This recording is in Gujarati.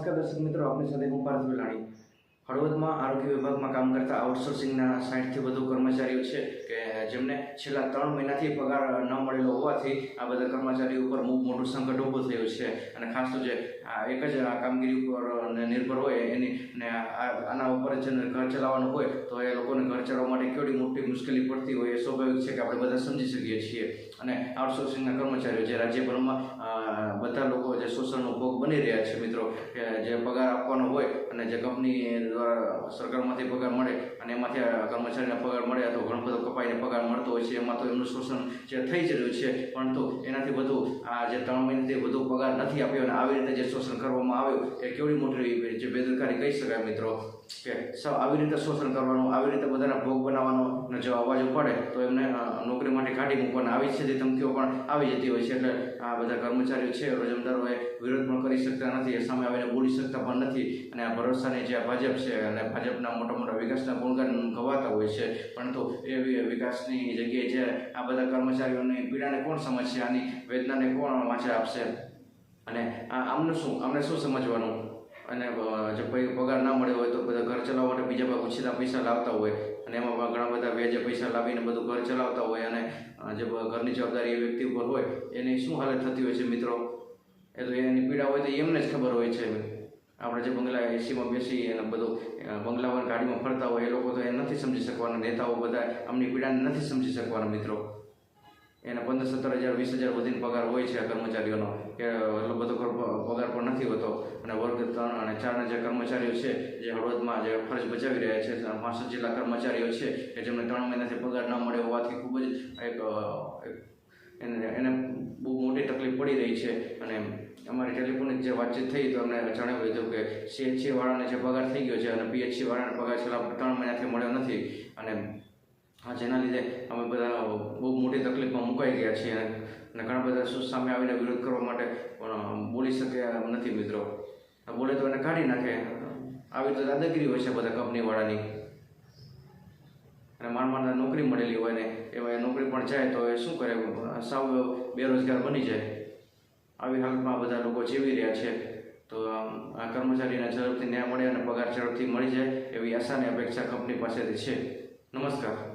નમસ્કાર દર્શક મિત્રો, આપની સાથે હું પાર્થ વેલાણી. હળવદમાં આરોગ્ય વિભાગમાં કામ કરતા આઉટસોર્સિંગના 60થી વધુ કર્મચારીઓ છે કે જેમને છેલ્લા 3 મહિનાથી પગાર ન મળેલો હોવાથી આ બધા કર્મચારીઓ ઉપર મોટું સંકટ ઊભું થયું છે. અને ખાસ તો જે એક જ કામગીરી ઉપર નિર્ભર હોય એની ને આના ઉપર જ ઘર ચલાવવાનું હોય તો એ લોકોને ઘર ચલાવવા માટે કેવડી મોટી મુશ્કેલી પડતી હોય એ સ્વાભાવિક છે કે આપણે બધા સમજી શકીએ છીએ. અને આઉટસોર્સિંગના કર્મચારીઓ જે રાજ્યભરમાં બધા લોકો જે શોષણનો ભોગ બની રહ્યા છે મિત્રો, કે જે પગાર આપવાનો હોય અને જે કંપની દ્વારા સરકારમાંથી પગાર મળે અને એમાંથી કર્મચારીને પગાર મળે તો ઘણો બધો કપાઈને પગાર મળતો હોય છે. એમાં તો એમનું શોષણ જે થઈ જ રહ્યું છે, પરંતુ એનાથી વધુ આ જે 3 મહિનાથી વધુ પગાર નથી આપ્યો અને આવી રીતે જે શોષણ કરવામાં આવ્યું એ કેવડી મોટી જે બેદરકારી કહી શકાય મિત્રો. કે આવી રીતે શોષણ કરવાનું, આવી રીતે બધાના ભોગ બનાવવાનો અને જો અવાજ ઉપાડે તો એમને નોકરી માટે કાઢી મૂકવાના આવી છે ધમકીઓ પણ આવી જતી હોય છે. એટલે આ બધા કર્મચારીઓ છે રોજમદારોએ વિરોધ પણ કરી શકતા નથી, એ સામે આવીને બોલી શકતા પણ નથી. અને આ ભરોસાની જે ભાજપ છે અને ભાજપના મોટા મોટા વિકાસના ગુણગાન ગવાતા હોય છે, પરંતુ એ વિકાસની જગ્યાએ જે આ બધા કર્મચારીઓની પીડાને કોણ સમજશે, આની વેદનાને કોણ વાંચે આપશે અને આમને શું સમજવાનું. અને જે પગાર ના મળ્યો હોય તો બધા ઘર ચલાવવા માટે બીજા પાસે ઓછીના પૈસા લાવતા હોય અને એમાં ઘણા બધા વ્યાજે પૈસા લાવીને બધું ઘર ચલાવતા હોય. અને જે ઘરની જવાબદારી એ વ્યક્તિ ઉપર હોય એની શું હાલત થતી હોય છે મિત્રો, એ તો એની પીડા હોય તો એમને જ ખબર હોય છે. આપણે જે બંગલા એસીમાં બેસી અને બધું બંગલામાં ગાડીમાં ફરતા હોય એ લોકો તો એ નથી સમજી શકવાના, નેતાઓ બધા આમની પીડાને નથી સમજી શકવાના મિત્રો. એને 15-17 હજાર 20 હજાર વધીને પગાર હોય છે આ કર્મચારીઓનો, કે એટલો બધો પગાર પણ નથી હોતો. અને વર્ગ 3 અને 4ના જે કર્મચારીઓ છે જે હળવદમાં જે ફરજ બજાવી રહ્યા છે, 65 જેટલા કર્મચારીઓ છે કે જેમને 3 મહિનાથી પગાર ન મળ્યો હોવાથી ખૂબ જ એને બહુ મોટી તકલીફ પડી રહી છે. અને અમારી ટેલિફોનિક જે વાતચીત થઈ તો અમને જણાવ્યું હતું કે CHC વાળાને જે પગાર થઈ ગયો છે અને PHC વાળાને પગાર છેલ્લા 3 મહિનાથી મળ્યો નથી. અને જેના લીધે અમે બધા બહુ મોટી તકલીફમાં મુકાઈ ગયા છીએ અને ઘણા બધા સામે આવીને વિરોધ કરવા માટે પણ બોલી શકે નથી મિત્રો. બોલે તો એને કાઢી નાખે, આવી તો દાદાગીરી હોય છે બધા કંપનીવાળાની. અને માંડ નોકરી મળેલી હોય ને એમાં નોકરી પણ જાય તો એ શું કરે, સાવ બેરોજગાર બની જાય. આવી હાલતમાં બધા લોકો જીવી રહ્યા છે. તો આ કર્મચારીને ઝડપથી ન્યાય મળે અને પગાર ઝડપથી મળી જાય એવી આશાની અપેક્ષા કંપની પાસેથી છે. નમસ્કાર.